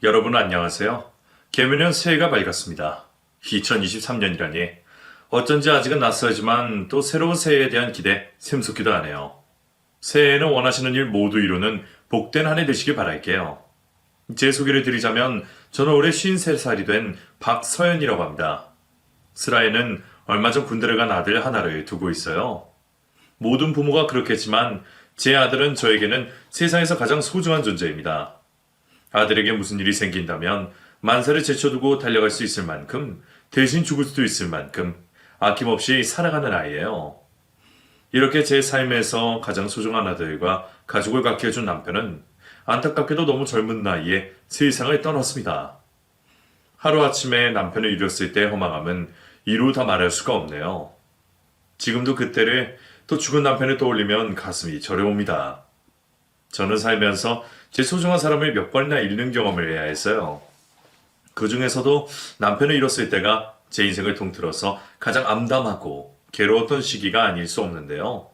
여러분 안녕하세요. 개묘년 새해가 밝았습니다. 2023년이라니 어쩐지 아직은 낯설지만 또 새로운 새해에 대한 기대 샘솟기도 하네요. 새해에는 원하시는 일 모두 이루는 복된 한 해 되시길 바랄게요. 제 소개를 드리자면 저는 올해 53살이 된 박서연이라고 합니다. 슬하에는 얼마 전 군대를 간 아들 하나를 두고 있어요. 모든 부모가 그렇겠지만 제 아들은 저에게는 세상에서 가장 소중한 존재입니다. 아들에게 무슨 일이 생긴다면 만사를 제쳐두고 달려갈 수 있을 만큼 대신 죽을 수도 있을 만큼 아낌없이 사랑하는 아이예요. 이렇게 제 삶에서 가장 소중한 아들과 가족을 갖게 해준 남편은 안타깝게도 너무 젊은 나이에 세상을 떠났습니다. 하루아침에 남편을 잃었을 때의 허망함은 이루 다 말할 수가 없네요. 지금도 그때를 또 죽은 남편을 떠올리면 가슴이 저려옵니다. 저는 살면서 제 소중한 사람을 몇 번이나 잃는 경험을 해야 했어요. 그 중에서도 남편을 잃었을 때가 제 인생을 통틀어서 가장 암담하고 괴로웠던 시기가 아닐 수 없는데요.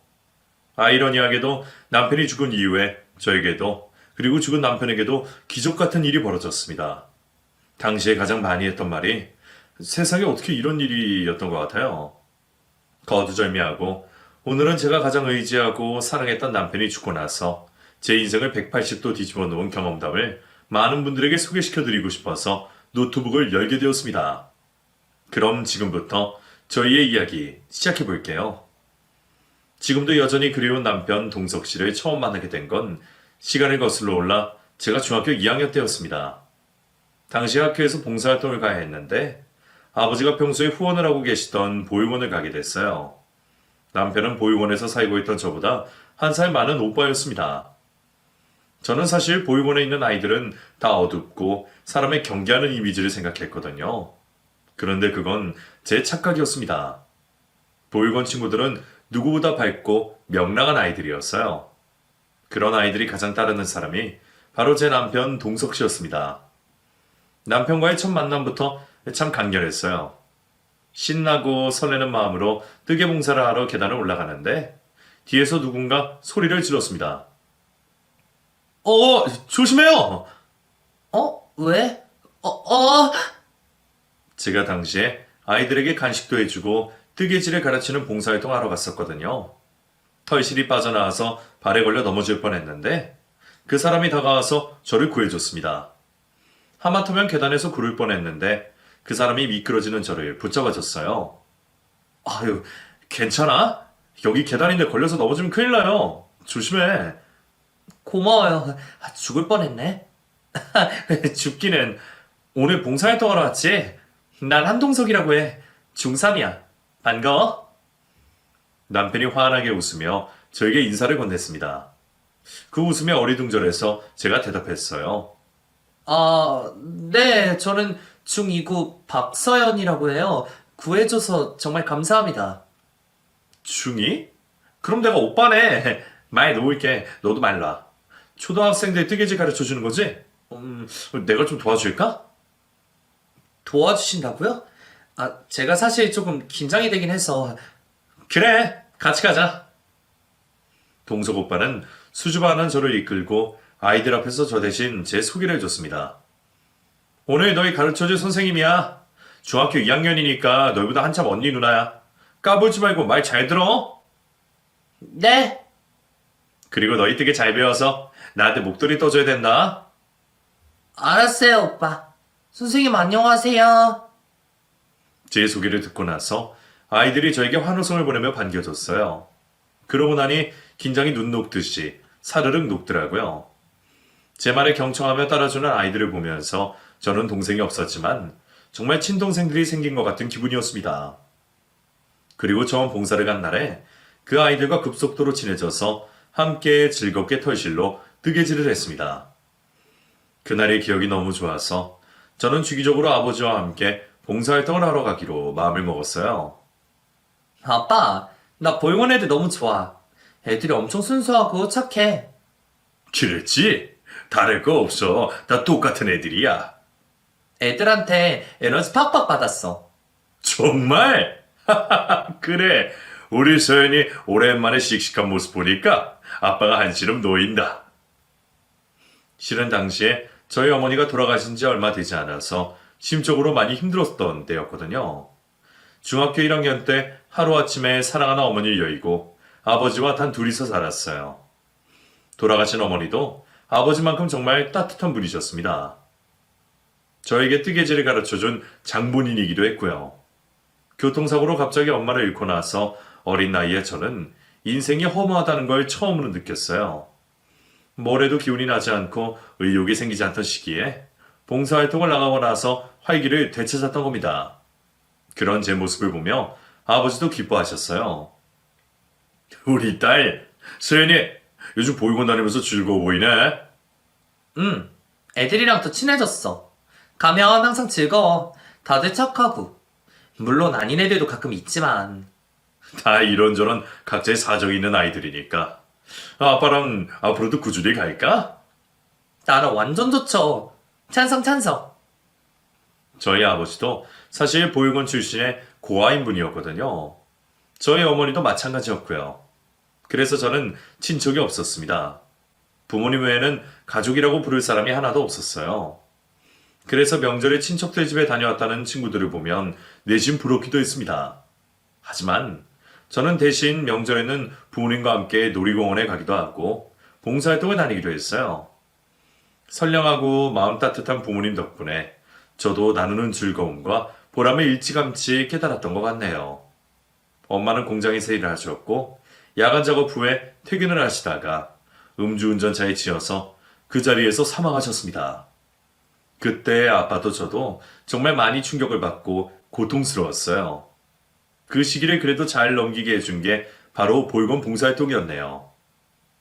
아이러니하게도 남편이 죽은 이후에 저에게도 그리고 죽은 남편에게도 기적 같은 일이 벌어졌습니다. 당시에 가장 많이 했던 말이 세상에 어떻게 이런 일이었던 것 같아요. 거두절미하고 오늘은 제가 가장 의지하고 사랑했던 남편이 죽고 나서 제 인생을 180도 뒤집어 놓은 경험담을 많은 분들에게 소개시켜드리고 싶어서 노트북을 열게 되었습니다. 그럼 지금부터 저희의 이야기 시작해 볼게요. 지금도 여전히 그리운 남편 동석 씨를 처음 만나게 된 건 시간을 거슬러 올라 제가 중학교 2학년 때였습니다. 당시 학교에서 봉사활동을 가야 했는데 아버지가 평소에 후원을 하고 계시던 보육원을 가게 됐어요. 남편은 보육원에서 살고 있던 저보다 한 살 많은 오빠였습니다. 저는 사실 보육원에 있는 아이들은 다 어둡고 사람의 경계하는 이미지를 생각했거든요. 그런데 그건 제 착각이었습니다. 보육원 친구들은 누구보다 밝고 명랑한 아이들이었어요. 그런 아이들이 가장 따르는 사람이 바로 제 남편 동석 씨였습니다. 남편과의 첫 만남부터 참 강렬했어요. 신나고 설레는 마음으로 뜨개 봉사를 하러 계단을 올라가는데 뒤에서 누군가 소리를 질렀습니다. 조심해요! 왜? 제가 당시에 아이들에게 간식도 해주고 뜨개질을 가르치는 봉사활동 하러 갔었거든요. 털실이 빠져나와서 발에 걸려 넘어질 뻔했는데 그 사람이 다가와서 저를 구해줬습니다. 하마터면 계단에서 구를 뻔했는데 그 사람이 미끄러지는 저를 붙잡아줬어요. 아유, 괜찮아? 여기 계단인데 걸려서 넘어지면 큰일 나요. 조심해. 고마워요. 죽을 뻔했네. 죽기는 오늘 봉사활동하러 왔지? 난 한동석이라고 해. 중3이야. 반가워? 남편이 환하게 웃으며 저에게 인사를 건넸습니다. 그 웃음이 어리둥절해서 제가 대답했어요. 네, 저는 중2구 박서연이라고 해요. 구해줘서 정말 감사합니다. 중2? 그럼 내가 오빠네. 말 놓을게. 너도 말 놔. 초등학생들 뜨개질 가르쳐 주는 거지? 내가 좀 도와줄까? 도와주신다고요? 제가 사실 조금 긴장이 되긴 해서. 그래, 같이 가자. 동석 오빠는 수줍어하는 저를 이끌고 아이들 앞에서 저 대신 제 소개를 해줬습니다. 오늘 너희 가르쳐줄 선생님이야. 중학교 2학년이니까 너희보다 한참 언니 누나야. 까불지 말고 말 잘 들어. 네, 그리고 너희 되게 잘 배워서 나한테 목도리 떠줘야 된다. 알았어요, 오빠. 선생님 안녕하세요. 제 소개를 듣고 나서 아이들이 저에게 환호성을 보내며 반겨줬어요. 그러고 나니 긴장이 눈 녹듯이 사르륵 녹더라고요. 제 말에 경청하며 따라주는 아이들을 보면서 저는 동생이 없었지만 정말 친동생들이 생긴 것 같은 기분이었습니다. 그리고 처음 봉사를 간 날에 그 아이들과 급속도로 친해져서 함께 즐겁게 털실로 뜨개질을 했습니다. 그날의 기억이 너무 좋아서 저는 주기적으로 아버지와 함께 봉사활동을 하러 가기로 마음을 먹었어요. 아빠, 나 보육원 애들 너무 좋아. 애들이 엄청 순수하고 착해. 그랬지? 다를 거 없어. 다 똑같은 애들이야. 애들한테 에너지 팍팍 받았어. 정말? 그래. 우리 서연이 오랜만에 씩씩한 모습 보니까 아빠가 한시름 놓인다. 실은 당시에 저희 어머니가 돌아가신 지 얼마 되지 않아서 심적으로 많이 힘들었던 때였거든요. 중학교 1학년 때 하루아침에 사랑하는 어머니를 여의고 아버지와 단 둘이서 살았어요. 돌아가신 어머니도 아버지만큼 정말 따뜻한 분이셨습니다. 저에게 뜨개질을 가르쳐준 장본인이기도 했고요. 교통사고로 갑자기 엄마를 잃고 나서 어린 나이에 저는 인생이 허무하다는 걸 처음으로 느꼈어요. 뭘 해도 기운이 나지 않고 의욕이 생기지 않던 시기에 봉사활동을 나가고 나서 활기를 되찾았던 겁니다. 그런 제 모습을 보며 아버지도 기뻐하셨어요. 우리 딸, 서연이 요즘 보육원 다니면서 즐거워 보이네. 애들이랑 더 친해졌어. 가면 항상 즐거워. 다들 착하고. 물론 아닌 애들도 가끔 있지만. 다 이런저런 각자의 사정이 있는 아이들이니까. 아빠랑 앞으로도 꾸준히 갈까? 나랑 완전 좋죠. 찬성 찬성. 저희 아버지도 사실 보육원 출신의 고아인 분이었거든요. 저희 어머니도 마찬가지였고요. 그래서 저는 친척이 없었습니다. 부모님 외에는 가족이라고 부를 사람이 하나도 없었어요. 그래서 명절에 친척들 집에 다녀왔다는 친구들을 보면 내심 부럽기도 했습니다. 하지만 저는 대신 명절에는 부모님과 함께 놀이공원에 가기도 하고 봉사활동을 다니기도 했어요. 선량하고 마음 따뜻한 부모님 덕분에 저도 나누는 즐거움과 보람을 일찌감치 깨달았던 것 같네요. 엄마는 공장에서 일을 하셨고 야간 작업 후에 퇴근을 하시다가 음주운전차에 치여서 그 자리에서 사망하셨습니다. 그때 아빠도 저도 정말 많이 충격을 받고 고통스러웠어요. 그 시기를 그래도 잘 넘기게 해준 게 바로 보육원 봉사활동이었네요.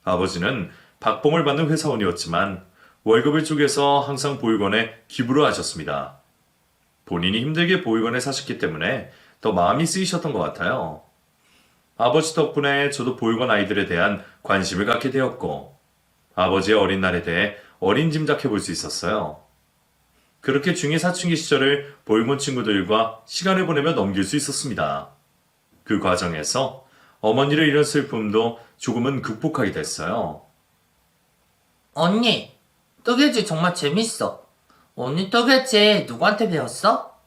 아버지는 박봉을 받는 회사원이었지만 월급을 쪼개서 항상 보육원에 기부를 하셨습니다. 본인이 힘들게 보육원에 사셨기 때문에 더 마음이 쓰이셨던 것 같아요. 아버지 덕분에 저도 보육원 아이들에 대한 관심을 갖게 되었고 아버지의 어린 날에 대해 어린 짐작해 볼 수 있었어요. 그렇게 중2 사춘기 시절을 보육원 친구들과 시간을 보내며 넘길 수 있었습니다. 그 과정에서 어머니를 잃은 슬픔도 조금은 극복하게 됐어요. 언니, 뜨개질 정말 재밌어. 언니 뜨개질 누구한테 배웠어?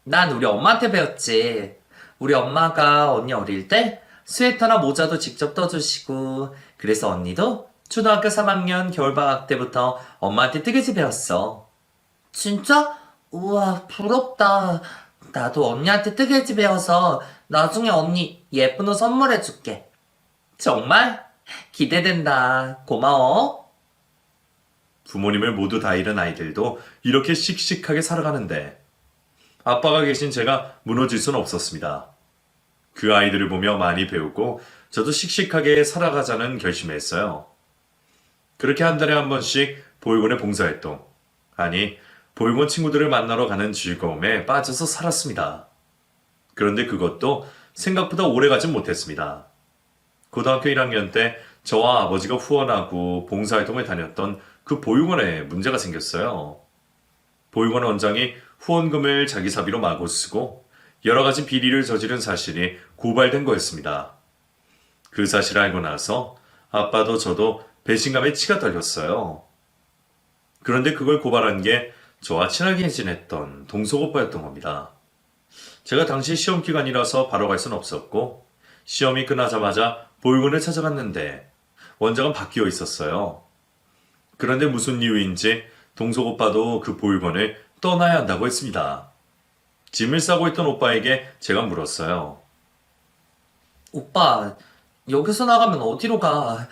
난 우리 엄마한테 배웠지. 우리 엄마가 언니 어릴 때 스웨터나 모자도 직접 떠주시고 그래서 언니도 초등학교 3학년 겨울방학 때부터 엄마한테 뜨개질 배웠어. 진짜? 우와, 부럽다. 나도 언니한테 뜨개질 배워서 나중에 언니 예쁜 옷 선물해줄게. 정말? 기대된다. 고마워. 부모님을 모두 다 잃은 아이들도 이렇게 씩씩하게 살아가는데 아빠가 계신 제가 무너질 수는 없었습니다. 그 아이들을 보며 많이 배우고 저도 씩씩하게 살아가자는 결심을 했어요. 그렇게 한 달에 한 번씩 보육원의 봉사활동, 아니 보육원 친구들을 만나러 가는 즐거움에 빠져서 살았습니다. 그런데 그것도 생각보다 오래 가진 못했습니다. 고등학교 1학년 때 저와 아버지가 후원하고 봉사활동을 다녔던 그 보육원에 문제가 생겼어요. 보육원 원장이 후원금을 자기 사비로 마구 쓰고 여러 가지 비리를 저지른 사실이 고발된 거였습니다. 그 사실을 알고 나서 아빠도 저도 배신감에 치가 떨렸어요. 그런데 그걸 고발한 게 저와 친하게 지냈던 동석 오빠였던 겁니다. 제가 당시 시험 기간이라서 바로 갈 수는 없었고 시험이 끝나자마자 보육원을 찾아갔는데 원장은 바뀌어 있었어요. 그런데 무슨 이유인지 동석 오빠도 그 보육원을 떠나야 한다고 했습니다. 짐을 싸고 있던 오빠에게 제가 물었어요. 오빠, 여기서 나가면 어디로 가?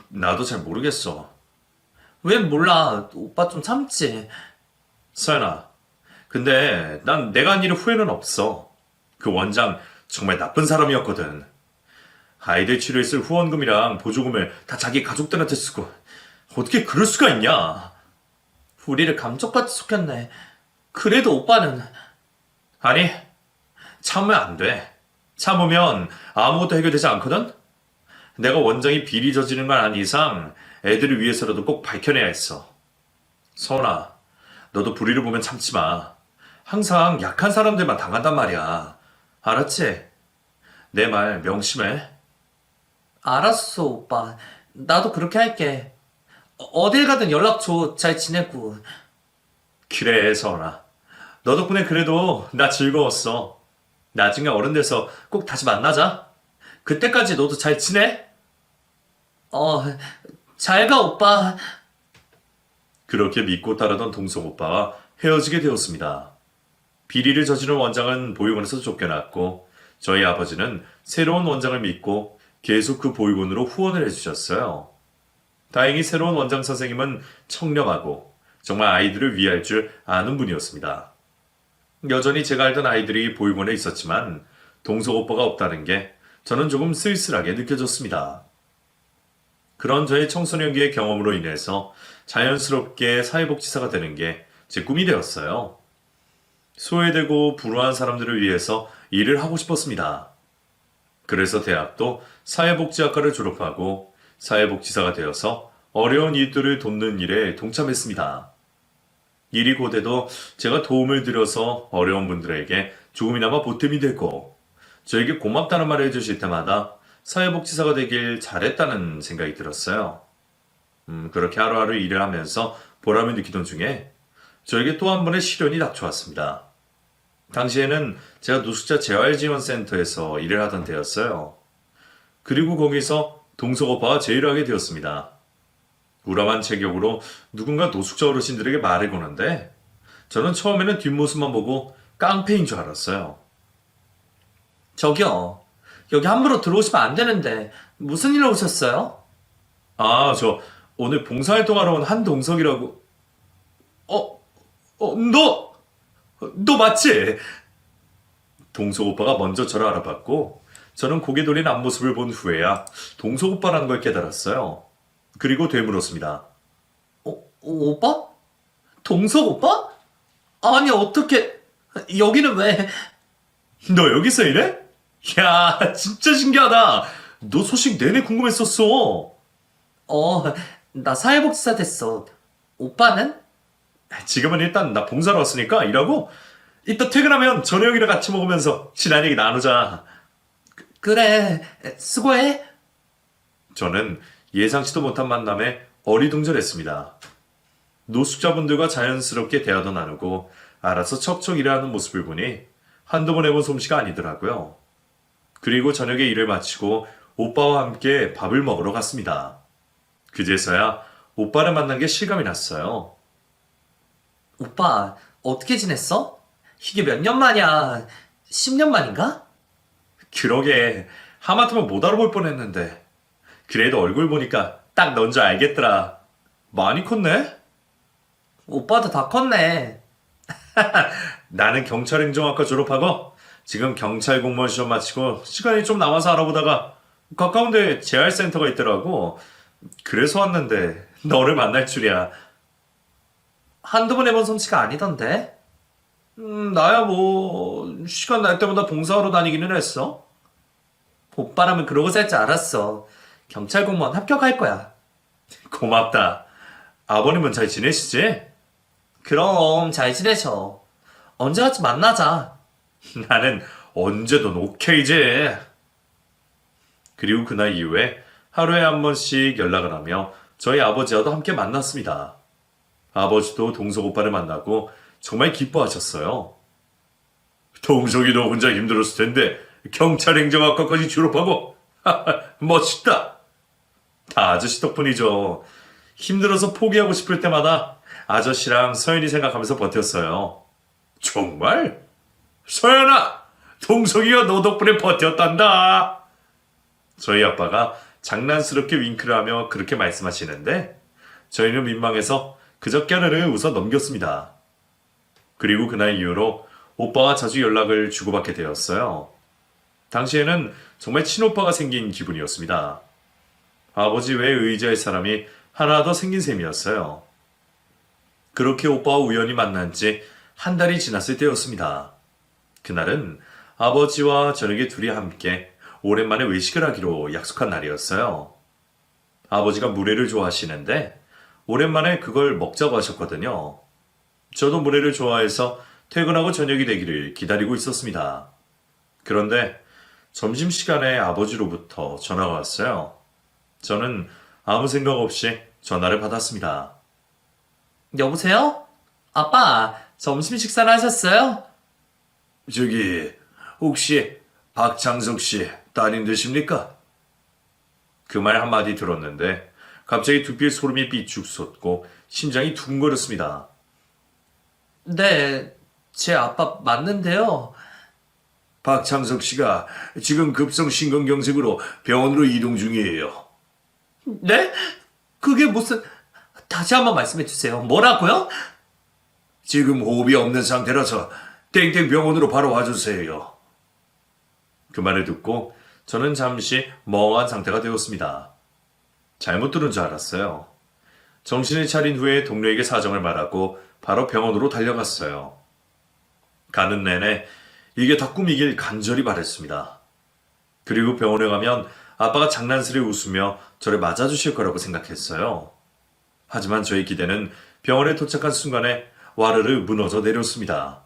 나도 잘 모르겠어. 왜 몰라? 오빠 좀 참지. 서연아, 근데 난 내가 한 일에 후회는 없어. 그 원장 정말 나쁜 사람이었거든. 아이들 치료에 쓸 후원금이랑 보조금을 다 자기 가족들한테 쓰고 어떻게 그럴 수가 있냐? 우리를 감쪽같이 속였네. 그래도 오빠는 아니, 참으면 안 돼. 참으면 아무것도 해결되지 않거든? 내가 원장이 비리 저지른 건 아닌 이상 애들을 위해서라도 꼭 밝혀내야 했어. 서원아, 너도 불의를 보면 참지 마. 항상 약한 사람들만 당한단 말이야. 알았지? 내 말 명심해. 알았어, 오빠. 나도 그렇게 할게. 어딜 가든 연락 줘. 잘 지내고. 그래, 서원아. 너 덕분에 그래도 나 즐거웠어. 나중에 어른 돼서 꼭 다시 만나자. 그때까지 너도 잘 지내? 어, 잘 가, 오빠. 그렇게 믿고 따르던 동석 오빠와 헤어지게 되었습니다. 비리를 저지른 원장은 보육원에서 쫓겨났고 저희 아버지는 새로운 원장을 믿고 계속 그 보육원으로 후원을 해주셨어요. 다행히 새로운 원장 선생님은 청렴하고 정말 아이들을 위할 줄 아는 분이었습니다. 여전히 제가 알던 아이들이 보육원에 있었지만 동석 오빠가 없다는 게 저는 조금 쓸쓸하게 느껴졌습니다. 그런 저의 청소년기의 경험으로 인해서 자연스럽게 사회복지사가 되는 게 제 꿈이 되었어요. 소외되고 불우한 사람들을 위해서 일을 하고 싶었습니다. 그래서 대학도 사회복지학과를 졸업하고 사회복지사가 되어서 어려운 이웃들을 돕는 일에 동참했습니다. 일이 고돼도 제가 도움을 드려서 어려운 분들에게 조금이나마 보탬이 되고 저에게 고맙다는 말을 해주실 때마다 사회복지사가 되길 잘했다는 생각이 들었어요. 그렇게 하루하루 일을 하면서 보람을 느끼던 중에 저에게 또 한 번의 시련이 닥쳐왔습니다. 당시에는 제가 노숙자 재활지원센터에서 일을 하던 때였어요. 그리고 거기서 동석 오빠와 제의를 하게 되었습니다. 우람한 체격으로 누군가 노숙자 어르신들에게 말을 거는데 저는 처음에는 뒷모습만 보고 깡패인 줄 알았어요. 저기요. 여기 함부로 들어오시면 안 되는데 무슨 일로 오셨어요? 아, 저 오늘 봉사활동하러 온 한동석이라고. 너 맞지? 동석 오빠가 먼저 저를 알아봤고 저는 고개 돌린 앞모습을 본 후에야 동석 오빠라는 걸 깨달았어요. 그리고 되물었습니다. 오빠? 동석 오빠? 아니, 어떻게, 여기는 왜, 너 여기서 일해? 야, 진짜 신기하다. 너 소식 내내 궁금했었어. 나 사회복지사 됐어. 오빠는? 지금은 일단 나 봉사로 왔으니까 일하고 이따 퇴근하면 저녁이랑 같이 먹으면서 지난 얘기 나누자. 그래, 수고해. 저는 예상치도 못한 만남에 어리둥절했습니다. 노숙자분들과 자연스럽게 대화도 나누고 알아서 척척 일하는 모습을 보니 한두 번 해본 솜씨가 아니더라고요. 그리고 저녁에 일을 마치고 오빠와 함께 밥을 먹으러 갔습니다. 그제서야 오빠를 만난 게 실감이 났어요. 오빠, 어떻게 지냈어? 이게 몇 년 만이야? 10년 만인가? 그러게 하마터면 못 알아볼 뻔했는데 그래도 얼굴 보니까 딱 넌 줄 알겠더라. 많이 컸네? 오빠도 다 컸네. 나는 경찰행정학과 졸업하고 지금 경찰 공무원 시험 마치고 시간이 좀 남아서 알아보다가 가까운데 재활센터가 있더라고. 그래서 왔는데 너를 만날 줄이야. 한두 번 해본 솜씨가 아니던데? 나야 뭐 시간 날 때마다 봉사하러 다니기는 했어. 오빠라면 그러고 살 줄 알았어. 경찰 공무원 합격할 거야. 고맙다. 아버님은 잘 지내시지? 그럼 잘 지내셔. 언제 같이 만나자. 나는 언제든 오케이지. 그리고 그날 이후에 하루에 한 번씩 연락을 하며 저희 아버지와도 함께 만났습니다. 아버지도 동석 오빠를 만나고 정말 기뻐하셨어요. 동석이도 혼자 힘들었을 텐데 경찰행정학과까지 졸업하고 멋있다. 다 아저씨 덕분이죠. 힘들어서 포기하고 싶을 때마다 아저씨랑 서연이 생각하면서 버텼어요. 정말? 서연아! 동석이가 너 덕분에 버텼단다. 저희 아빠가 장난스럽게 윙크를 하며 그렇게 말씀하시는데 저희는 민망해서 그저 깨르르 웃어 넘겼습니다. 그리고 그날 이후로 오빠와 자주 연락을 주고받게 되었어요. 당시에는 정말 친오빠가 생긴 기분이었습니다. 아버지 외에 의지할 사람이 하나 더 생긴 셈이었어요. 그렇게 오빠와 우연히 만난 지 한 달이 지났을 때였습니다. 그날은 아버지와 저녁에 둘이 함께 오랜만에 외식을 하기로 약속한 날이었어요. 아버지가 물회를 좋아하시는데 오랜만에 그걸 먹자고 하셨거든요. 저도 물회를 좋아해서 퇴근하고 저녁이 되기를 기다리고 있었습니다. 그런데 점심시간에 아버지로부터 전화가 왔어요. 저는 아무 생각 없이 전화를 받았습니다. 여보세요? 아빠, 점심 식사를 하셨어요? 저기, 혹시 박창석 씨 따님 되십니까? 그 말 한마디 들었는데 갑자기 두피에 소름이 삐쭉 솟고 심장이 두근거렸습니다. 네, 제 아빠 맞는데요. 박창석 씨가 지금 급성 심근경색으로 병원으로 이동 중이에요. 네? 그게 무슨... 다시 한번 말씀해 주세요. 뭐라고요? 지금 호흡이 없는 상태라서 땡땡 병원으로 바로 와주세요. 그 말을 듣고 저는 잠시 멍한 상태가 되었습니다. 잘못 들은 줄 알았어요. 정신을 차린 후에 동료에게 사정을 말하고 바로 병원으로 달려갔어요. 가는 내내 이게 다 꿈이길 간절히 바랬습니다. 그리고 병원에 가면 아빠가 장난스레 웃으며 저를 맞아주실 거라고 생각했어요. 하지만 저의 기대는 병원에 도착한 순간에 와르르 무너져 내렸습니다.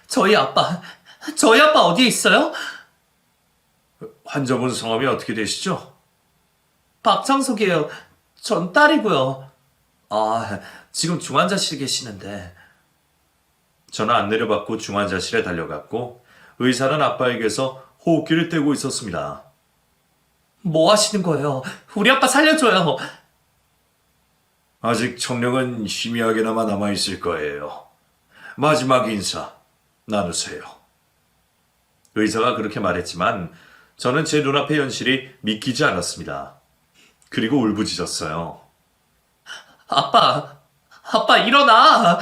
저희 아빠 어디에 있어요? 환자분 성함이 어떻게 되시죠? 박창석이에요. 전 딸이고요. 아, 지금 중환자실에 계시는데. 저는 안 내려받고 중환자실에 달려갔고 의사는 아빠에게서 호흡기를 떼고 있었습니다. 뭐 하시는 거예요? 우리 아빠 살려줘요. 아직 청력은 희미하게나마 남아있을 거예요. 마지막 인사 나누세요. 의사가 그렇게 말했지만 저는 제 눈앞의 현실이 믿기지 않았습니다. 그리고 울부짖었어요. 아빠 일어나.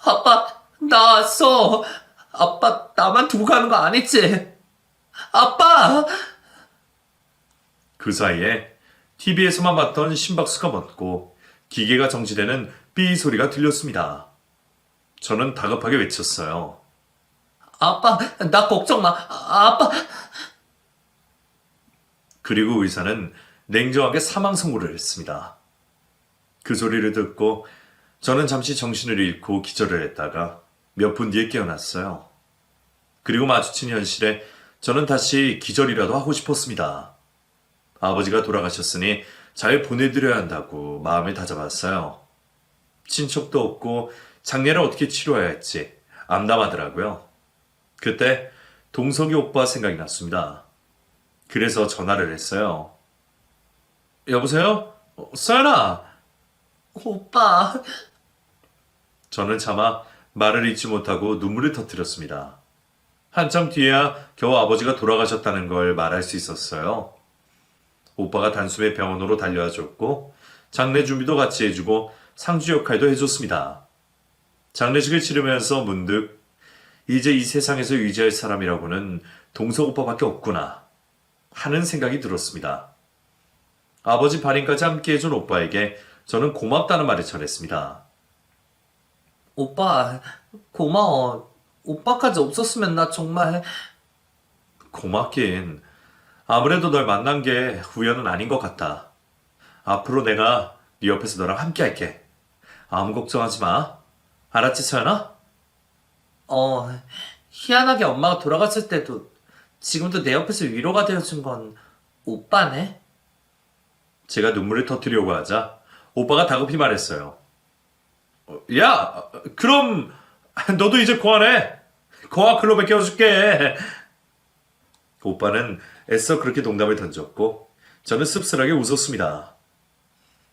아빠 나왔어. 아빠 나만 두고 가는 거 아니지? 아빠! 그 사이에 TV에서만 봤던 심박수가 멎고 기계가 정지되는 삐 소리가 들렸습니다. 저는 다급하게 외쳤어요. 아빠 나 걱정 마. 아빠. 그리고 의사는 냉정하게 사망 선고를 했습니다. 그 소리를 듣고 저는 잠시 정신을 잃고 기절을 했다가 몇 분 뒤에 깨어났어요. 그리고 마주친 현실에 저는 다시 기절이라도 하고 싶었습니다. 아버지가 돌아가셨으니 잘 보내드려야 한다고 마음을 다잡았어요. 친척도 없고 장례를 어떻게 치러야 할지 암담하더라고요. 그때 동석이 오빠 생각이 났습니다. 그래서 전화를 했어요. 여보세요? 서연아! 오빠. 저는 차마 말을 잇지 못하고 눈물을 터뜨렸습니다. 한참 뒤에야 겨우 아버지가 돌아가셨다는 걸 말할 수 있었어요. 오빠가 단숨에 병원으로 달려와 줬고 장례 준비도 같이 해주고 상주 역할도 해줬습니다. 장례식을 치르면서 문득 이제 이 세상에서 의지할 사람이라고는 동석 오빠밖에 없구나 하는 생각이 들었습니다. 아버지 발인까지 함께 해준 오빠에게 저는 고맙다는 말을 전했습니다. 오빠 고마워. 오빠까지 없었으면 나 정말... 고맙긴. 아무래도 널 만난 게 우연은 아닌 것 같다. 앞으로 내가 네 옆에서 너랑 함께 할게. 아무 걱정하지 마. 알았지, 서연아? 희한하게 엄마가 돌아갔을 때도 지금도 내 옆에서 위로가 되어준 건 오빠네? 제가 눈물을 터뜨리려고 하자 오빠가 다급히 말했어요. 야, 그럼 너도 이제 고아네. 고아 클럽에 껴줄게. 오빠는 애써 그렇게 농담을 던졌고 저는 씁쓸하게 웃었습니다.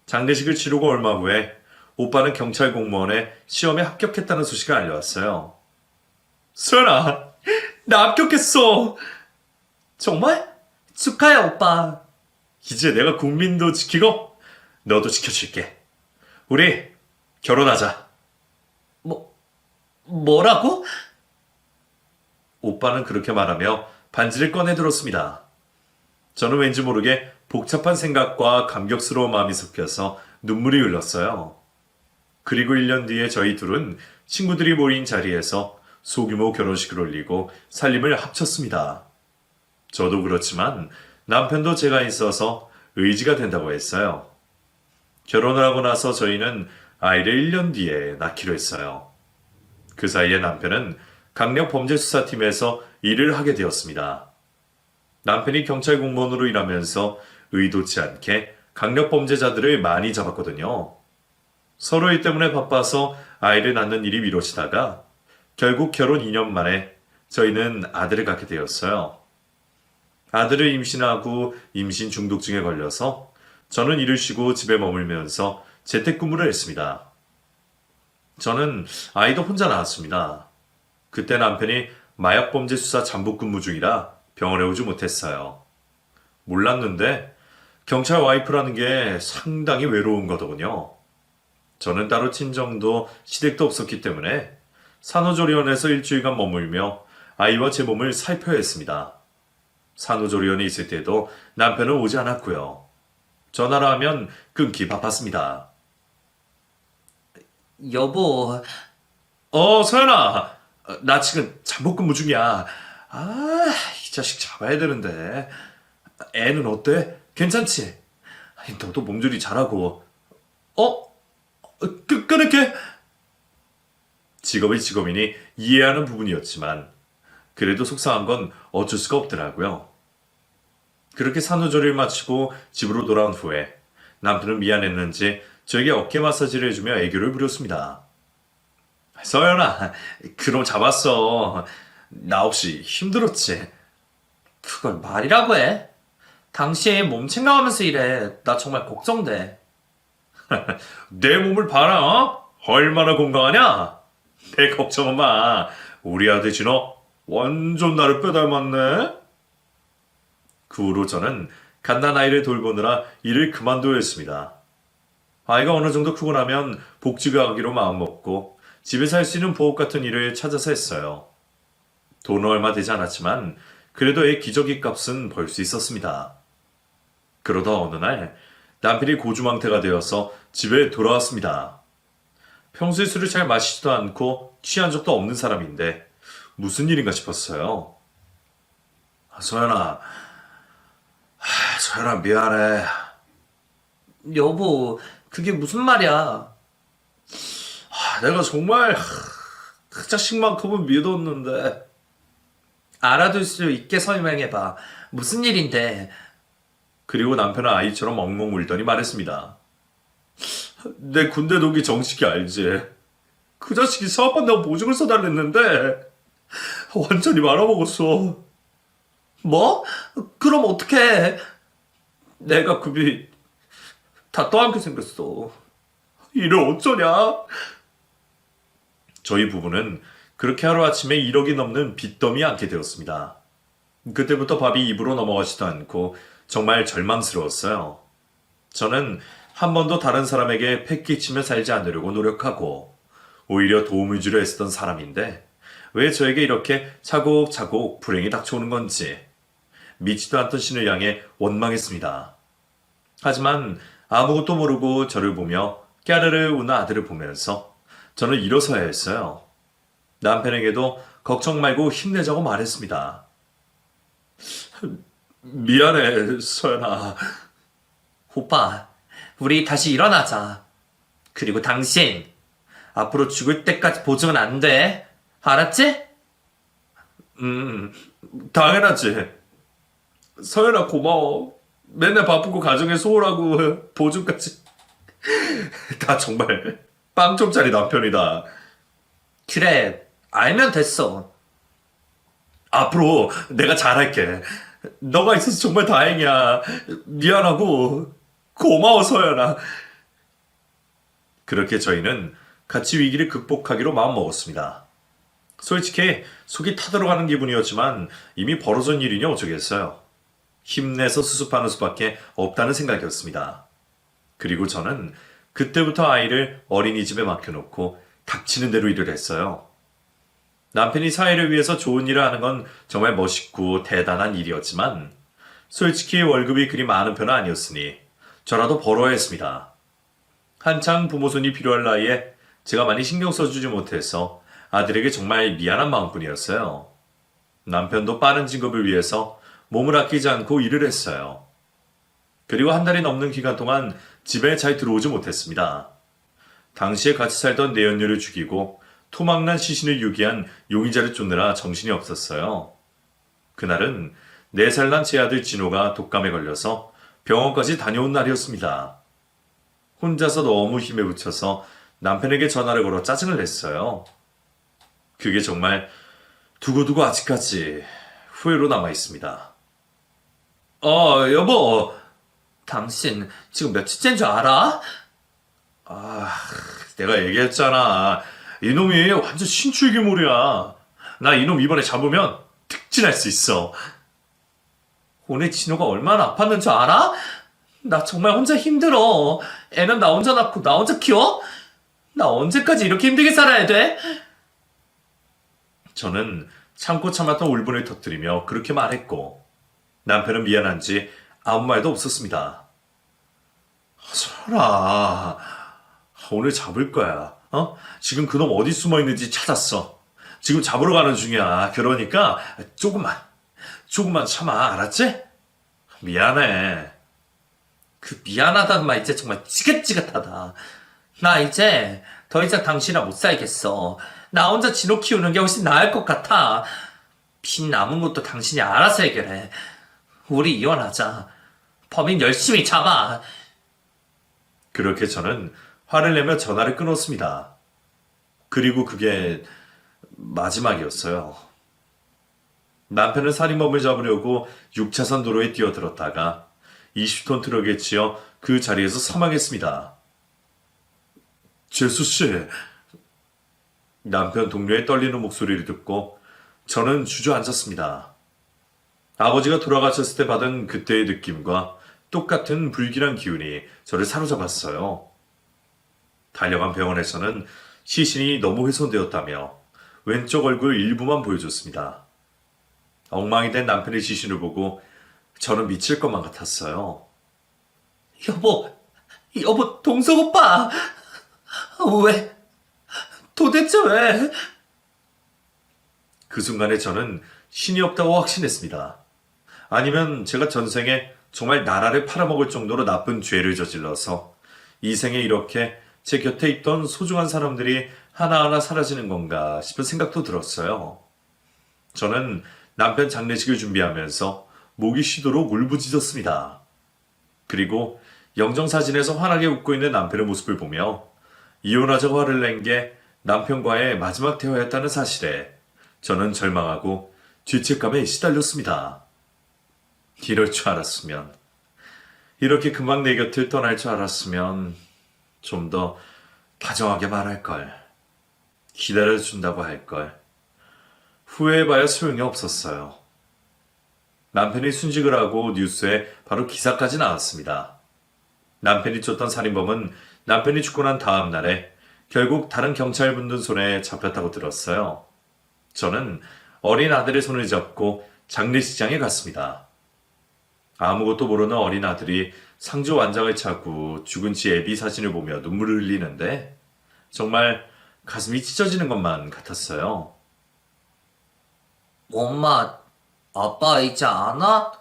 장례식을 치르고 얼마 후에 오빠는 경찰 공무원에 시험에 합격했다는 소식을 알려왔어요. 수연아, 나 합격했어. 정말? 축하해 오빠. 이제 내가 국민도 지키고 너도 지켜줄게. 우리 결혼하자. 뭐라고? 오빠는 그렇게 말하며 반지를 꺼내 들었습니다. 저는 왠지 모르게 복잡한 생각과 감격스러운 마음이 섞여서 눈물이 흘렀어요. 그리고 1년 뒤에 저희 둘은 친구들이 모인 자리에서 소규모 결혼식을 올리고 살림을 합쳤습니다. 저도 그렇지만 남편도 제가 있어서 의지가 된다고 했어요. 결혼을 하고 나서 저희는 아이를 1년 뒤에 낳기로 했어요. 그 사이에 남편은 강력범죄수사팀에서 일을 하게 되었습니다. 남편이 경찰 공무원으로 일하면서 의도치 않게 강력범죄자들을 많이 잡았거든요. 서로 일 때문에 바빠서 아이를 낳는 일이 미뤄지다가 결국 결혼 2년 만에 저희는 아들을 갖게 되었어요. 아들을 임신하고 임신 중독증에 걸려서 저는 일을 쉬고 집에 머물면서 재택근무를 했습니다. 저는 아이도 혼자 낳았습니다. 그때 남편이 마약범죄 수사 잠복 근무 중이라 병원에 오지 못했어요. 몰랐는데 경찰 와이프라는 게 상당히 외로운 거더군요. 저는 따로 친정도 시댁도 없었기 때문에 산후조리원에서 일주일간 머물며 아이와 제 몸을 살펴야 했습니다. 산후조리원에 있을 때도 남편은 오지 않았고요. 전화를 하면 끊기 바빴습니다. 여보, 서연아, 나 지금 잠복 근무 중이야. 이 자식 잡아야 되는데. 애는 어때? 괜찮지? 너도 몸조리 잘하고. 끊을게. 직업이 직업이니 이해하는 부분이었지만 그래도 속상한 건 어쩔 수가 없더라고요. 그렇게 산후조리를 마치고 집으로 돌아온 후에 남편은 미안했는지 저에게 어깨 마사지를 해주며 애교를 부렸습니다. 서연아, 그럼 잡았어. 나 없이 힘들었지? 그걸 말이라고 해? 당신 몸 챙겨가면서 일해. 나 정말 걱정돼. 내 몸을 봐라, 얼마나 건강하냐? 내 걱정은 마. 우리 아들 진호 완전 나를 빼닮았네. 그 후로 저는 갓난아이를 돌보느라 일을 그만둬야 했습니다. 아이가 어느 정도 크고 나면 복지가 하기로 마음먹고 집에서 할 수 있는 부업 같은 일을 찾아서 했어요. 돈은 얼마 되지 않았지만 그래도 애 기저귀 값은 벌 수 있었습니다. 그러다 어느 날 남편이 고주망태가 되어서 집에 돌아왔습니다. 평소에 술을 잘 마시지도 않고 취한 적도 없는 사람인데 무슨 일인가 싶었어요. 서연아, 미안해. 여보, 그게 무슨 말이야? 내가 정말 그 자식만큼은 믿었는데. 알아둘 수 있게 설명해봐. 무슨 일인데? 그리고 남편은 아이처럼 엉엉 울더니 말했습니다. 내 군대 동기 정식이 알지? 그 자식이 사업한다고 보증을 써달랬는데 완전히 말아먹었어. 뭐? 그럼 어떡해? 내가 급이 다 떠안게 생겼어. 이를 어쩌냐? 저희 부부는 그렇게 하루아침에 1억이 넘는 빚더미에 앉게 되었습니다. 그때부터 밥이 입으로 넘어가지도 않고 정말 절망스러웠어요. 저는 한 번도 다른 사람에게 패 끼치며 살지 않으려고 노력하고 오히려 도움을 주려 했었던 사람인데 왜 저에게 이렇게 차곡차곡 불행이 닥쳐오는 건지 믿지도 않던 신을 향해 원망했습니다. 하지만 아무것도 모르고 저를 보며 깨르르 우는 아들을 보면서 저는 일어서야 했어요. 남편에게도 걱정 말고 힘내자고 말했습니다. 미안해, 서연아. 오빠, 우리 다시 일어나자. 그리고 당신, 앞으로 죽을 때까지 보증은 안 돼. 알았지? 당연하지. 서연아, 고마워. 맨날 바쁘고 가정에 소홀하고 보증까지. 다 정말 빵점짜리 남편이다. 그래, 알면 됐어. 앞으로 내가 잘할게. 너가 있어서 정말 다행이야. 미안하고 고마워, 서연아. 그렇게 저희는 같이 위기를 극복하기로 마음먹었습니다. 솔직히 속이 타들어가는 기분이었지만 이미 벌어진 일이니 어쩌겠어요. 힘내서 수습하는 수밖에 없다는 생각이었습니다. 그리고 저는 그때부터 아이를 어린이집에 맡겨놓고 닥치는 대로 일을 했어요. 남편이 사회를 위해서 좋은 일을 하는 건 정말 멋있고 대단한 일이었지만 솔직히 월급이 그리 많은 편은 아니었으니 저라도 벌어야 했습니다. 한창 부모 손이 필요할 나이에 제가 많이 신경 써주지 못해서 아들에게 정말 미안한 마음뿐이었어요. 남편도 빠른 진급을 위해서 몸을 아끼지 않고 일을 했어요. 그리고 한 달이 넘는 기간 동안 집에 잘 들어오지 못했습니다. 당시에 같이 살던 내연녀를 죽이고 토막난 시신을 유기한 용의자를 쫓느라 정신이 없었어요. 그날은 4살 난 제 아들 진호가 독감에 걸려서 병원까지 다녀온 날이었습니다. 혼자서 너무 힘에 부쳐서 남편에게 전화를 걸어 짜증을 냈어요. 그게 정말 두고두고 아직까지 후회로 남아 있습니다. 여보. 당신 지금 며칠째인 줄 알아? 내가 얘기했잖아. 이놈이 완전 신출귀몰이야. 나 이놈 이번에 잡으면 특진할 수 있어. 오늘 진호가 얼마나 아팠는 줄 알아? 나 정말 혼자 힘들어. 애는 나 혼자 낳고 나 혼자 키워? 나 언제까지 이렇게 힘들게 살아야 돼? 저는 참고 참았던 울분을 터뜨리며 그렇게 말했고 남편은 미안한지 아무 말도 없었습니다. 설아, 오늘 잡을 거야. 지금 그놈 어디 숨어 있는지 찾았어. 지금 잡으러 가는 중이야. 그러니까 조금만 참아. 알았지? 미안해. 그 미안하다는 말 이제 정말 지긋지긋하다. 나 이제 더 이상 당신이랑 못 살겠어. 나 혼자 진호 키우는 게 훨씬 나을 것 같아. 빚 남은 것도 당신이 알아서 해결해. 우리 이혼하자. 범인 열심히 잡아. 그렇게 저는 화를 내며 전화를 끊었습니다. 그리고 그게 마지막이었어요. 남편은 살인범을 잡으려고 6차선 도로에 뛰어들었다가 20톤 트럭에 치여 그 자리에서 사망했습니다. 제수씨. 남편 동료의 떨리는 목소리를 듣고 저는 주저앉았습니다. 아버지가 돌아가셨을 때 받은 그때의 느낌과 똑같은 불길한 기운이 저를 사로잡았어요. 달려간 병원에서는 시신이 너무 훼손되었다며 왼쪽 얼굴 일부만 보여줬습니다. 엉망이 된 남편의 시신을 보고 저는 미칠 것만 같았어요. 여보, 동석 오빠! 왜? 도대체 왜? 그 순간에 저는 신이 없다고 확신했습니다. 아니면 제가 전생에 정말 나라를 팔아먹을 정도로 나쁜 죄를 저질러서 이 생에 이렇게 제 곁에 있던 소중한 사람들이 하나하나 사라지는 건가 싶은 생각도 들었어요. 저는 남편 장례식을 준비하면서 목이 쉬도록 울부짖었습니다. 그리고 영정사진에서 환하게 웃고 있는 남편의 모습을 보며 이혼하자고 화를 낸 게 남편과의 마지막 대화였다는 사실에 저는 절망하고 죄책감에 시달렸습니다. 이럴 줄 알았으면, 이렇게 금방 내 곁을 떠날 줄 알았으면 좀 더 다정하게 말할걸. 기다려준다고 할걸. 후회해봐야 소용이 없었어요. 남편이 순직을 하고 뉴스에 바로 기사까지 나왔습니다. 남편이 쫓던 살인범은 남편이 죽고 난 다음 날에 결국 다른 경찰분들 손에 잡혔다고 들었어요. 저는 어린 아들의 손을 잡고 장례식장에 갔습니다. 아무것도 모르는 어린 아들이 상주 완장을 차고 죽은 지 애비 사진을 보며 눈물을 흘리는데 정말 가슴이 찢어지는 것만 같았어요. 엄마, 아빠 이제 안 와?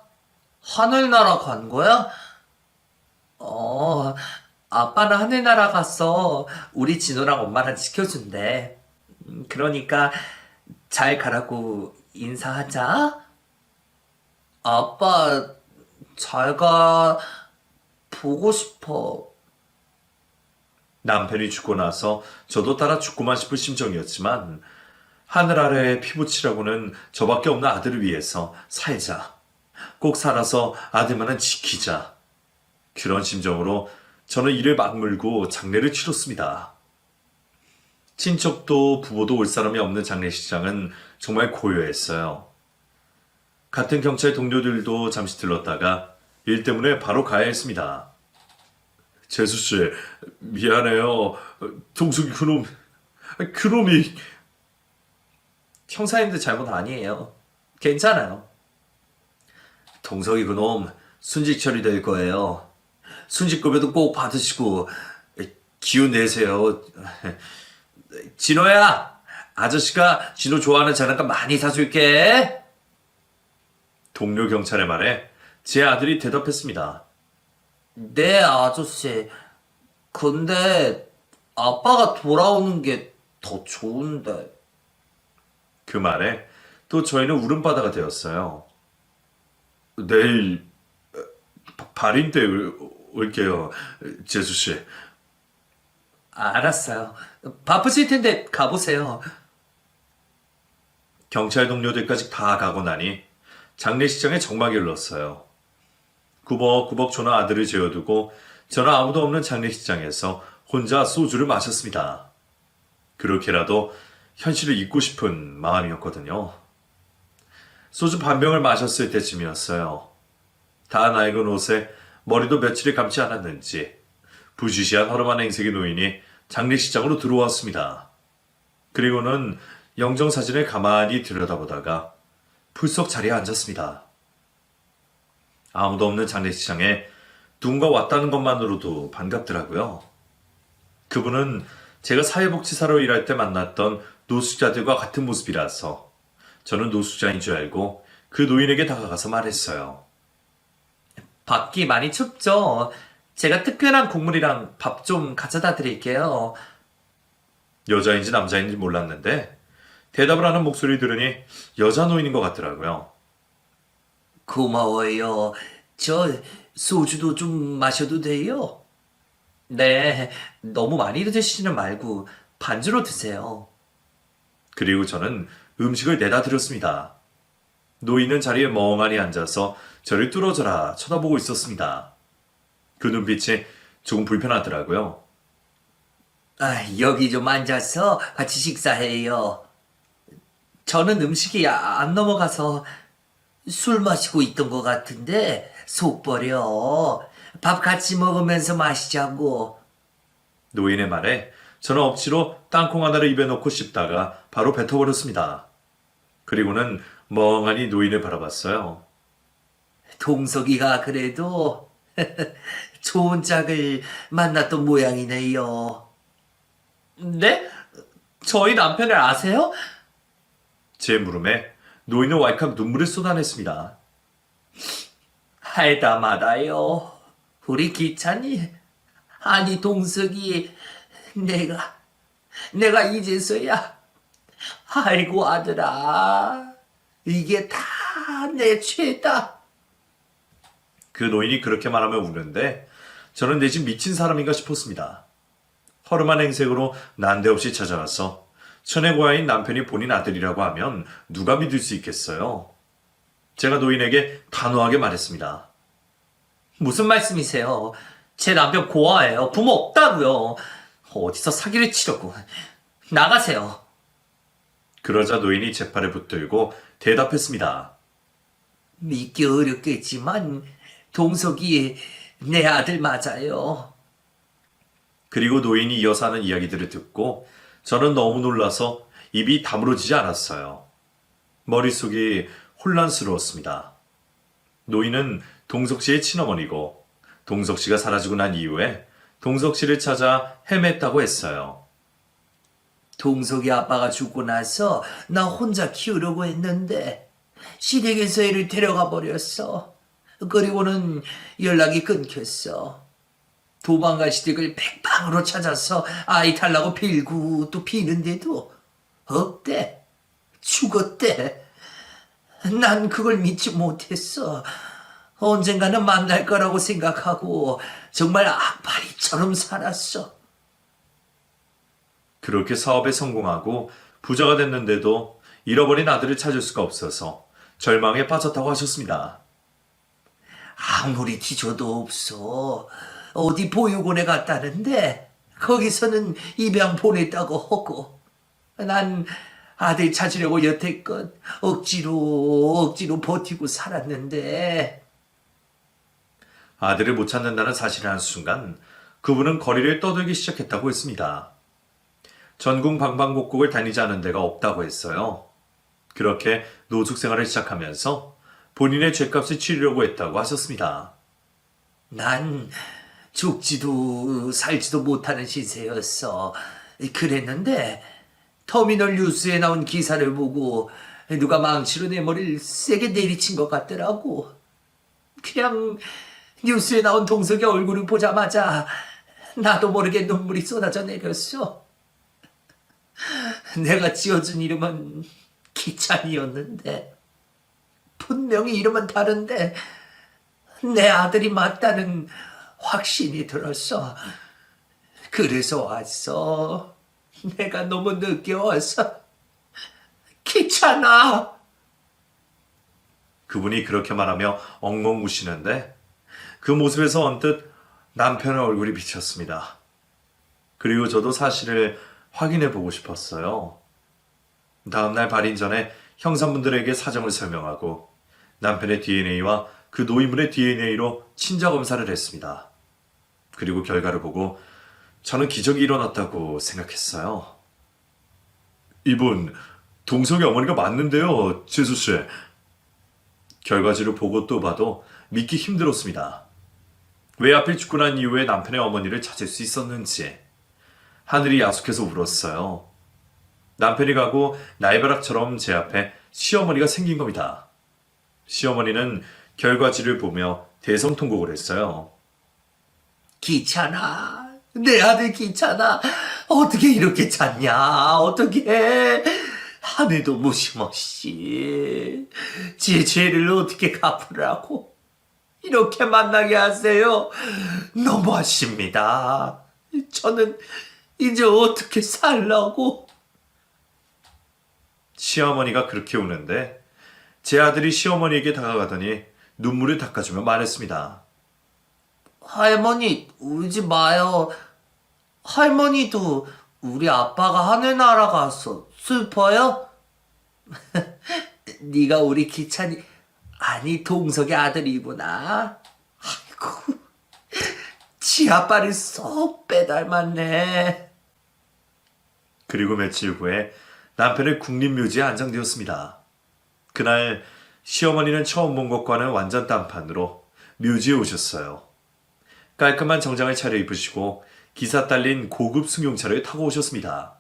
하늘나라 간 거야? 아빠는 하늘나라 갔어. 우리 진호랑 엄마랑 지켜준대. 그러니까 잘 가라고 인사하자. 아빠, 잘 가. 보고 싶어. 남편이 죽고 나서 저도 따라 죽고만 싶을 심정이었지만 하늘 아래에 피부치라고는 저밖에 없는 아들을 위해서 살자. 꼭 살아서 아들만은 지키자. 그런 심정으로 저는 이를 맞물고 장례를 치렀습니다. 친척도 부모도 올 사람이 없는 장례식장은 정말 고요했어요. 같은 경찰 동료들도 잠시 들렀다가 일 때문에 바로 가야 했습니다. 재수씨, 미안해요. 동숙이 그놈이... 형사님들 잘못 아니에요. 괜찮아요. 동석이 그놈 순직 처리될 거예요. 순직급여도 꼭 받으시고 기운 내세요. 진호야, 아저씨가 진호 좋아하는 장난감 많이 사줄게. 동료 경찰의 말에 제 아들이 대답했습니다. 네, 아저씨. 근데 아빠가 돌아오는 게 더 좋은데. 그 말에 또 저희는 울음바다가 되었어요. 내일 발인 때 올게요, 재수 씨. 알았어요. 바쁘실 텐데 가보세요. 경찰 동료들까지 다 가고 나니 장례식장에 정막이 흘렀어요. 구벅구벅 저는 아들을 재워두고 저는 아무도 없는 장례식장에서 혼자 소주를 마셨습니다. 그렇게라도 현실을 잊고 싶은 마음이었거든요. 소주 반 병을 마셨을 때쯤이었어요. 다 낡은 옷에 머리도 며칠을 감지 않았는지 부시시한 허름한 행색의 노인이 장례식장으로 들어왔습니다. 그리고는 영정사진을 가만히 들여다보다가 풀썩 자리에 앉았습니다. 아무도 없는 장례식장에 누군가 왔다는 것만으로도 반갑더라고요. 그분은 제가 사회복지사로 일할 때 만났던 노숙자들과 같은 모습이라서 저는 노숙자인 줄 알고 그 노인에게 다가가서 말했어요. 밖이 많이 춥죠? 제가 특별한 국물이랑 밥 좀 가져다 드릴게요. 여자인지 남자인지 몰랐는데 대답을 하는 목소리 들으니 여자 노인인 것 같더라고요. 고마워요. 저 소주도 좀 마셔도 돼요? 네, 너무 많이 드시지는 말고 반주로 드세요. 그리고 저는 음식을 내다 드렸습니다. 노인은 자리에 멍하니 앉아서 저를 뚫어져라 쳐다보고 있었습니다. 그 눈빛이 조금 불편하더라고요. 여기 좀 앉아서 같이 식사해요. 저는 음식이 안 넘어가서 술 마시고 있던 것 같은데 속 버려. 밥 같이 먹으면서 마시자고. 노인의 말에 저는 억지로 땅콩 하나를 입에 넣고 씹다가 바로 뱉어버렸습니다. 그리고는 멍하니 노인을 바라봤어요. 동석이가 그래도 좋은 짝을 만났던 모양이네요. 네? 저희 남편을 아세요? 제 물음에 노인은 왈칵 눈물을 쏟아냈습니다. 할다 마다요. 우리 기찬이. 아니 동석이 내가 이제서야. 아이고 아들아. 이게 다 내 죄다. 그 노인이 그렇게 말하며 우는데 저는 내 집 미친 사람인가 싶었습니다. 허름한 행색으로 난데없이 찾아와서 천의 고아인 남편이 본인 아들이라고 하면 누가 믿을 수 있겠어요? 제가 노인에게 단호하게 말했습니다. 무슨 말씀이세요? 제 남편 고아예요. 부모 없다고요. 어디서 사기를 치려고. 나가세요. 그러자 노인이 제 팔을 붙들고 대답했습니다. 믿기 어렵겠지만 동석이 내 아들 맞아요. 그리고 노인이 이어서 하는 이야기들을 듣고 저는 너무 놀라서 입이 다물어지지 않았어요. 머릿속이 혼란스러웠습니다. 노인은 동석 씨의 친어머니고 동석 씨가 사라지고 난 이후에 동석 씨를 찾아 헤맸다고 했어요. 동석이 아빠가 죽고 나서 나 혼자 키우려고 했는데 시댁에서 애를 데려가 버렸어. 그리고는 연락이 끊겼어. 도망갈 시댁을 백방으로 찾아서 아이 달라고 빌고 또 비는데도 없대. 죽었대. 난 그걸 믿지 못했어. 언젠가는 만날 거라고 생각하고 정말 악마리처럼 살았어. 그렇게 사업에 성공하고 부자가 됐는데도 잃어버린 아들을 찾을 수가 없어서 절망에 빠졌다고 하셨습니다. 아무리 뒤져도 없어. 어디 보육원에 갔다는데 거기서는 입양 보냈다고 하고 난 아들 찾으려고 여태껏 억지로 버티고 살았는데 아들을 못 찾는다는 사실을 한 순간 그분은 거리를 떠들기 시작했다고 했습니다. 전국 방방곡곡을 다니지 않은 데가 없다고 했어요. 그렇게 노숙 생활을 시작하면서 본인의 죄값을 치르려고 했다고 하셨습니다. 난 죽지도 살지도 못하는 신세였어. 그랬는데 터미널 뉴스에 나온 기사를 보고 누가 망치로 내 머리를 세게 내리친 것 같더라고. 그냥 뉴스에 나온 동석의 얼굴을 보자마자 나도 모르게 눈물이 쏟아져 내렸어. 내가 지어준 이름은 기찬이었는데 분명히 이름은 다른데 내 아들이 맞다는 확신이 들었어. 그래서 왔어. 내가 너무 늦게 와서 귀찮아. 그분이 그렇게 말하며 엉엉 우시는데 그 모습에서 언뜻 남편의 얼굴이 비쳤습니다. 그리고 저도 사실을 확인해 보고 싶었어요. 다음날 발인 전에 형사분들에게 사정을 설명하고 남편의 DNA와 그 노인분의 DNA로 친자 검사를 했습니다. 그리고 결과를 보고 저는 기적이 일어났다고 생각했어요. 이분 동석이 어머니가 맞는데요, 재수 씨. 결과지를 보고 또 봐도 믿기 힘들었습니다. 왜 하필 죽고 난 이후에 남편의 어머니를 찾을 수 있었는지 하늘이 야속해서 울었어요. 남편이 가고 날벼락처럼 제 앞에 시어머니가 생긴 겁니다. 시어머니는 결과지를 보며 대성통곡을 했어요. 귀찮아. 내 아들 귀찮아. 어떻게 이렇게 잤냐. 어떻게. 하늘도 무심없이 제 죄를 어떻게 갚으라고 이렇게 만나게 하세요. 너무하십니다. 저는 이제 어떻게 살라고. 시어머니가 그렇게 우는데 제 아들이 시어머니에게 다가가더니 눈물을 닦아주며 말했습니다. 할머니 울지 마요. 할머니도 우리 아빠가 하늘 날아가서 슬퍼요? 네가 우리 기찬이 아니 동석의 아들이구나. 아이고 지 아빠를 쏙 빼닮았네. 그리고 며칠 후에 남편의 국립묘지에 안장되었습니다. 그날 시어머니는 처음 본 것과는 완전 딴판으로 묘지에 오셨어요. 깔끔한 정장을 차려입으시고 기사 딸린 고급 승용차를 타고 오셨습니다.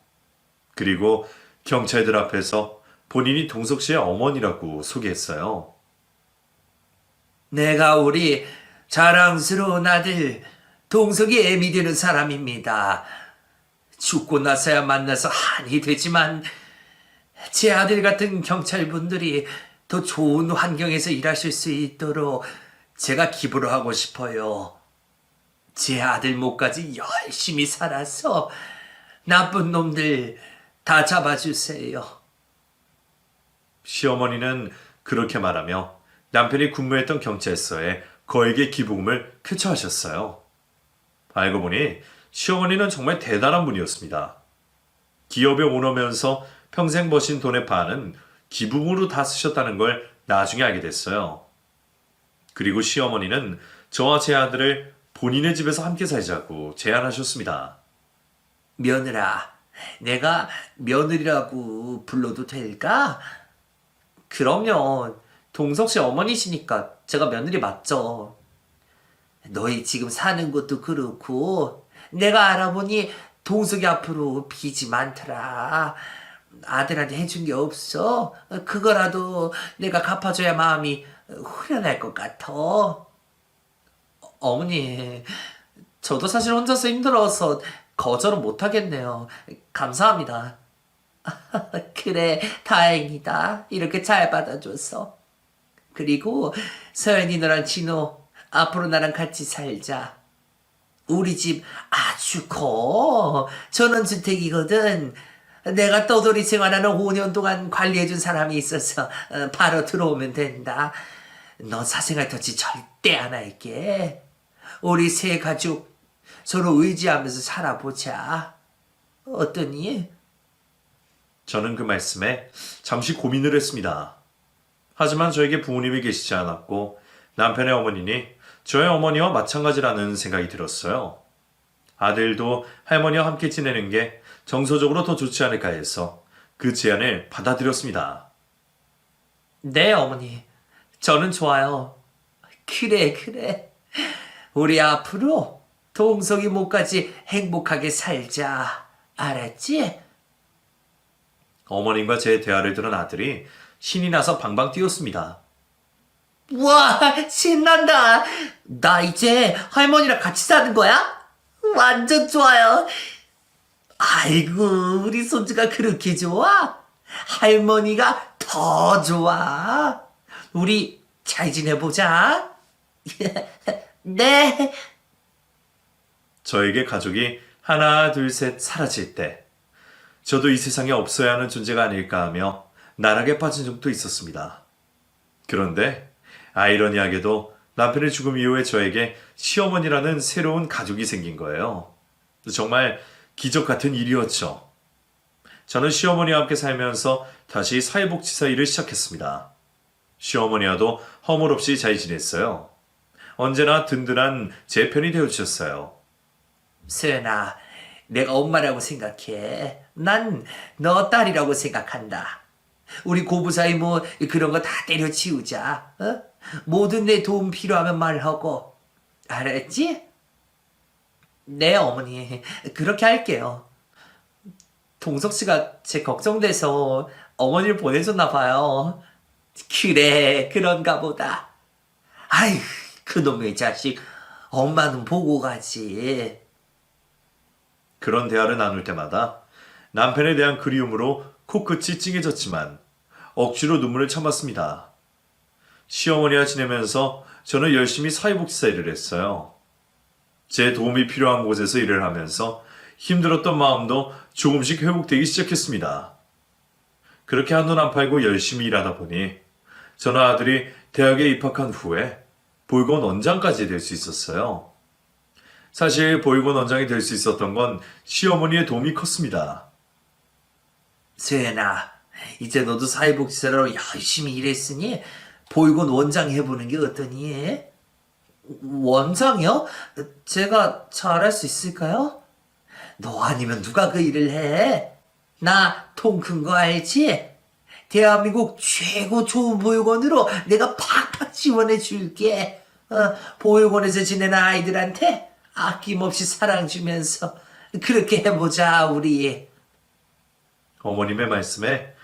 그리고 경찰들 앞에서 본인이 동석 씨의 어머니라고 소개했어요. 내가 우리 자랑스러운 아들 동석이 애미 되는 사람입니다. 죽고 나서야 만나서 한이 되지만 제 아들 같은 경찰분들이 더 좋은 환경에서 일하실 수 있도록 제가 기부를 하고 싶어요. 제 아들 목까지 열심히 살아서 나쁜 놈들 다 잡아주세요. 시어머니는 그렇게 말하며 남편이 근무했던 경찰서에 거액의 기부금을 쾌처하셨어요. 알고 보니 시어머니는 정말 대단한 분이었습니다. 기업의 오너면서 평생 버신 돈의 반은 기부금으로 다 쓰셨다는 걸 나중에 알게 됐어요. 그리고 시어머니는 저와 제 아들을 본인의 집에서 함께 살자고 제안하셨습니다. 며느라, 내가 며느리라고 불러도 될까? 그럼요. 동석 씨 어머니시니까 제가 며느리 맞죠. 너희 지금 사는 것도 그렇고 내가 알아보니 동석이 앞으로 빚이 많더라. 아들한테 해준 게 없어. 그거라도 내가 갚아줘야 마음이 후련할 것 같아. 어머니, 저도 사실 혼자서 힘들어서 거절은 못하겠네요. 감사합니다. 그래, 다행이다. 이렇게 잘 받아줘서. 그리고 서연이 너랑 진호, 앞으로 나랑 같이 살자. 우리 집 아주 커. 전원주택이거든. 내가 떠돌이 생활하는 5년 동안 관리해준 사람이 있어서 바로 들어오면 된다. 넌 사생활 터치 절대 안 할게. 우리 세 가족 서로 의지하면서 살아보자. 어떠니? 저는 그 말씀에 잠시 고민을 했습니다. 하지만 저에게 부모님이 계시지 않았고 남편의 어머니니 저의 어머니와 마찬가지라는 생각이 들었어요. 아들도 할머니와 함께 지내는 게 정서적으로 더 좋지 않을까 해서 그 제안을 받아들였습니다. 네, 어머니. 저는 좋아요. 그래. 우리 앞으로 동석이 목까지 행복하게 살자. 알았지? 어머님과 제 대화를 들은 아들이 신이 나서 방방 뛰었습니다. 와, 신난다. 나 이제 할머니랑 같이 사는 거야? 완전 좋아요. 아이고, 우리 손주가 그렇게 좋아? 할머니가 더 좋아. 우리 잘 지내보자. 네. 저에게 가족이 하나, 둘, 셋 사라질 때, 저도 이 세상에 없어야 하는 존재가 아닐까 하며 나락에 빠진 적도 있었습니다. 그런데 아이러니하게도 남편의 죽음 이후에 저에게 시어머니라는 새로운 가족이 생긴 거예요. 정말 기적 같은 일이었죠. 저는 시어머니와 함께 살면서 다시 사회복지사 일을 시작했습니다. 시어머니와도 허물없이 잘 지냈어요. 언제나 든든한 제 편이 되어주셨어요. 수연아, 내가 엄마라고 생각해. 난 너 딸이라고 생각한다. 우리 고부 사이 뭐 그런 거 다 때려치우자. 어? 뭐든 내 도움 필요하면 말하고. 알았지? 네, 어머니. 그렇게 할게요. 동석 씨가 제 걱정돼서 어머니를 보내줬나 봐요. 그래, 그런가 보다. 아휴, 그놈의 자식. 엄마는 보고 가지. 그런 대화를 나눌 때마다 남편에 대한 그리움으로 코끝이 찡해졌지만 억지로 눈물을 참았습니다. 시어머니와 지내면서 저는 열심히 사회복지사 일을 했어요. 제 도움이 필요한 곳에서 일을 하면서 힘들었던 마음도 조금씩 회복되기 시작했습니다. 그렇게 한돈 안 팔고 열심히 일하다 보니 저는 아들이 대학에 입학한 후에 보육원 원장까지 될 수 있었어요. 사실 보육원 원장이 될 수 있었던 건 시어머니의 도움이 컸습니다. 수연아, 이제 너도 사회복지사로 열심히 일했으니 보육원 원장 해보는 게 어떠니? 원장이요? 제가 잘할 수 있을까요? 너 아니면 누가 그 일을 해? 나 통 큰 거 알지? 대한민국 최고 좋은 보육원으로 내가 팍팍 지원해 줄게. 보육원에서 지내는 아이들한테 아낌없이 사랑 주면서 그렇게 해보자, 우리. 어머님의 말씀에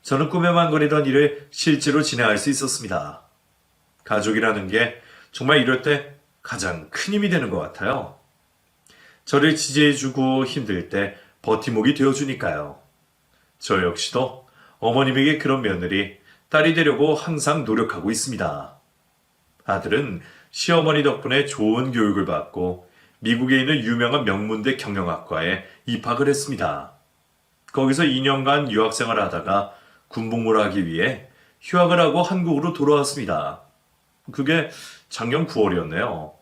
저는 꿈에만 거리던 일을 실제로 진행할 수 있었습니다. 가족이라는 게 정말 이럴 때 가장 큰 힘이 되는 것 같아요. 저를 지지해주고 힘들 때 버팀목이 되어주니까요. 저 역시도 어머님에게 그런 며느리, 딸이 되려고 항상 노력하고 있습니다. 아들은 시어머니 덕분에 좋은 교육을 받고 미국에 있는 유명한 명문대 경영학과에 입학을 했습니다. 거기서 2년간 유학생활을 하다가 군복무를 하기 위해 휴학을 하고 한국으로 돌아왔습니다. 그게 작년 9월이었네요.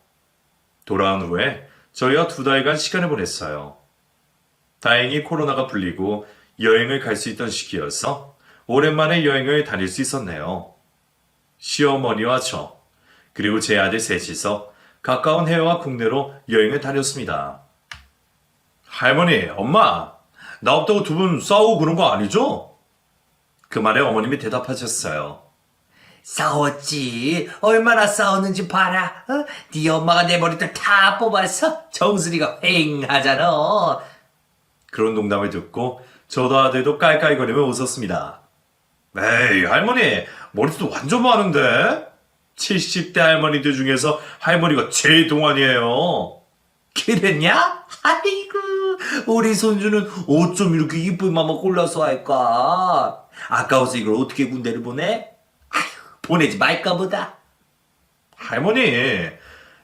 돌아온 후에 저희와 2달간 시간을 보냈어요. 다행히 코로나가 풀리고 여행을 갈 수 있던 시기여서 오랜만에 여행을 다닐 수 있었네요. 시어머니와 저, 그리고 제 아들 셋이서 가까운 해외와 국내로 여행을 다녔습니다. 할머니, 엄마, 나 없다고 두 분 싸우고 그런 거 아니죠? 그 말에 어머님이 대답하셨어요. 싸웠지. 얼마나 싸웠는지 봐라. 네 엄마가 내 머리털 다 뽑아서 정수리가 휑하잖아. 그런 농담을 듣고 저도 아들도 깔깔거리며 웃었습니다. 에이, 할머니, 머리도 완전 많은데? 70대 할머니들 중에서 할머니가 제일 동안이에요. 그랬냐? 아이고, 우리 손주는 어쩜 이렇게 이쁜 맘만 골라서 할까? 아까워서 이걸 어떻게 군대를 보내? 아휴, 보내지 말까 보다. 할머니,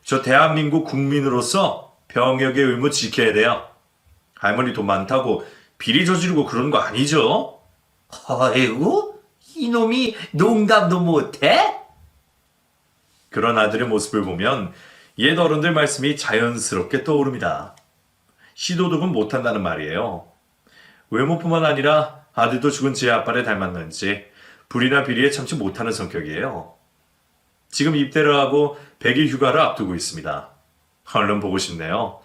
저 대한민국 국민으로서 병역의 의무 지켜야 돼요. 할머니 돈 많다고 비리 저지르고 그러는 거 아니죠? 아이고, 이놈이 농담도 못해? 그런 아들의 모습을 보면 옛 어른들 말씀이 자연스럽게 떠오릅니다. 시도덕은 못한다는 말이에요. 외모뿐만 아니라 아들도 죽은 제 아빠를 닮았는지 불이나 비리에 참지 못하는 성격이에요. 지금 입대를 하고 100일 휴가를 앞두고 있습니다. 얼른 보고 싶네요.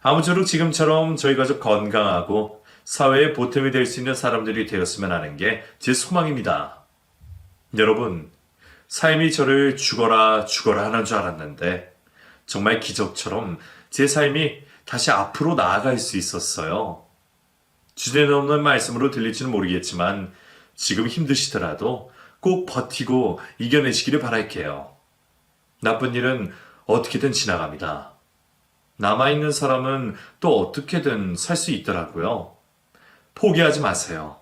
아무쪼록 지금처럼 저희 가족 건강하고 사회에 보탬이 될 수 있는 사람들이 되었으면 하는 게 제 소망입니다. 여러분, 삶이 저를 죽어라 하는 줄 알았는데 정말 기적처럼 제 삶이 다시 앞으로 나아갈 수 있었어요. 주제넘는 말씀으로 들릴지는 모르겠지만 지금 힘드시더라도 꼭 버티고 이겨내시기를 바랄게요. 나쁜 일은 어떻게든 지나갑니다. 남아있는 사람은 또 어떻게든 살 수 있더라고요. 포기하지 마세요.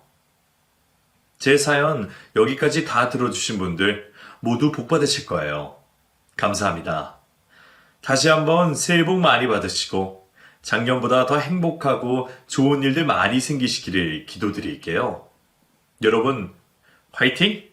제 사연 여기까지 다 들어주신 분들 모두 복 받으실 거예요. 감사합니다. 다시 한번 새해 복 많이 받으시고 작년보다 더 행복하고 좋은 일들 많이 생기시기를 기도드릴게요. 여러분, 화이팅!